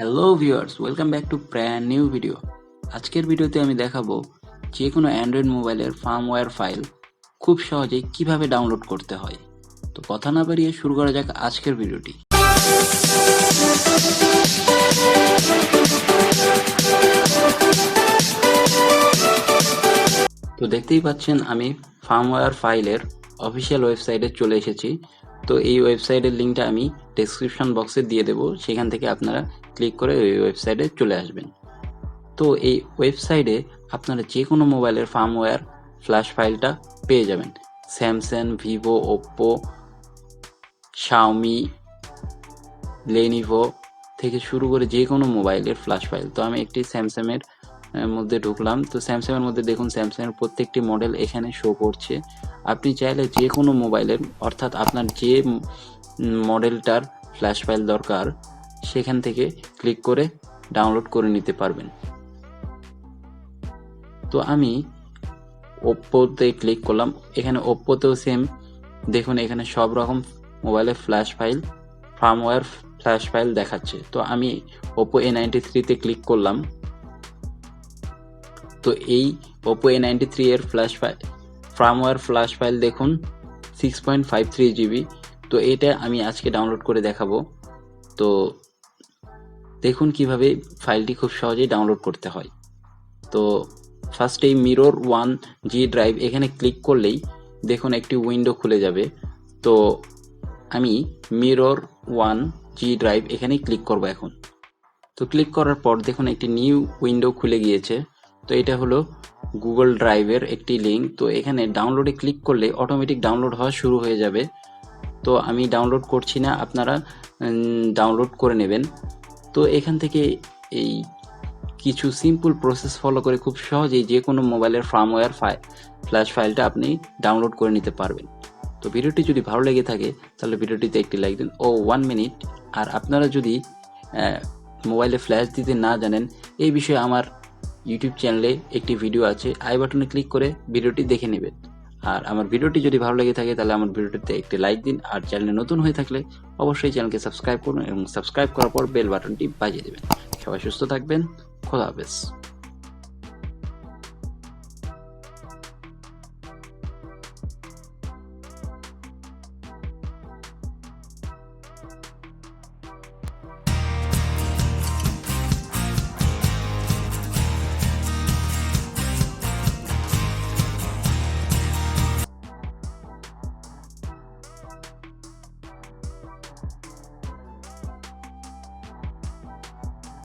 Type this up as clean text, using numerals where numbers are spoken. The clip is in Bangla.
Hello viewers, welcome back to brand new video. আজকের ভিডিওতে আমি দেখাবো যে কোনো অ্যান্ড্রয়েড মোবাইলের ফার্মওয়্যার ফাইল খুব সহজেই কিভাবে ডাউনলোড করতে হয়। তো কথা না বাড়িয়ে শুরু করা যাক আজকের ভিডিওটি। তো দেখতেই পাচ্ছেন আমি ফার্মওয়্যার ফাইলের অফিসিয়াল ওয়েবসাইটে চলে এসেছি। তো এই ওয়েবসাইটের লিঙ্কটা আমি ডেসক্রিপশন বক্সে দিয়ে দেবো, সেখান থেকে আপনারা ক্লিক করে ওই ওয়েবসাইটে চলে আসবেন। তো এই ওয়েবসাইটে আপনারা যে কোনো মোবাইলের ফার্মওয়্যার ফ্ল্যাশ ফাইলটা পেয়ে যাবেন। Samsung, Vivo, Oppo, Xiaomi, Lenovo থেকে শুরু করে যে কোনো মোবাইলের ফ্ল্যাশ ফাইল। তো আমি একটি স্যামসাংয়ের মধ্যে ঢুকলাম। তো স্যামসাংয়ের মধ্যে দেখুন স্যামসাংয়ের প্রত্যেকটি মডেল এখানে শো করছে। আপনি চাইলে যে কোনো মোবাইলের অর্থাৎ আপনার যে মডেলটার ফ্ল্যাশ ফাইল দরকার সেখান থেকে ক্লিক করে ডাউনলোড করে নিতে পারবেন। তো আমি ওপ্পোতে ক্লিক করলাম। এখানে ওপ্পোতেও সেম দেখুন, এখানে সব রকম মোবাইলের flash file firmware flash file দেখাচ্ছে। তো আমি ওপ্পো A93-তে ক্লিক করলাম। তো এই ওপ্পো A93 এর flash file firmware flash file দেখুন 6.53 GB। তো এটা আমি আজকে ডাউনলোড করে দেখাবো। তো দেখুন কিভাবে ফাইলটি খুব সহজেই ডাউনলোড করতে হয়। তো ফার্স্ট এই মিরর 1G ড্রাইভ এখানে ক্লিক করলেই দেখুন একটি উইন্ডো খুলে যাবে। তো আমি মিরর 1G ড্রাইভ এখানে ক্লিক করব এখন। তো ক্লিক করার পর দেখুন একটি নিউ উইন্ডো খুলে গিয়েছে। তো এটা হলো গুগল ড্রাইভের একটি লিঙ্ক। তো এখানে ডাউনলোডে ক্লিক করলে অটোমেটিক ডাউনলোড হওয়া শুরু হয়ে যাবে। তো আমি ডাউনলোড করছি না, আপনারা ডাউনলোড করে নেবেন। তো এখান থেকে এই কিছু সিম্পল প্রসেস ফলো করে খুব সহজেই যে কোনো মোবাইলের ফার্মওয়্যার ফ্ল্যাশ ফাইলটা আপনি ডাউনলোড করে নিতে পারবেন। তো ভিডিওটি যদি ভালো লেগে থাকে তাহলে ভিডিওটিতে একটি লাইক দিন 1 মিনিট। আর আপনারা যদি মোবাইলে ফ্ল্যাশ দিতে না জানেন এই বিষয়ে আমার ইউটিউব চ্যানেলে একটি ভিডিও আছে, আই বাটনে ক্লিক করে ভিডিওটি দেখে নেবেন। আর আমার ভিডিওটি যদি ভালো লেগে থাকে তাহলে আমার ভিডিওটিতে একটি লাইক দিন। আর চ্যানেলে নতুন হয়ে থাকলে অবশ্যই চ্যানেলকে সাবস্ক্রাইব করুন এবং সাবস্ক্রাইব করার পর বেল বাটনটি বাজিয়ে দেবেন। সবাই সুস্থ থাকবেন। খোদা হাফেজ।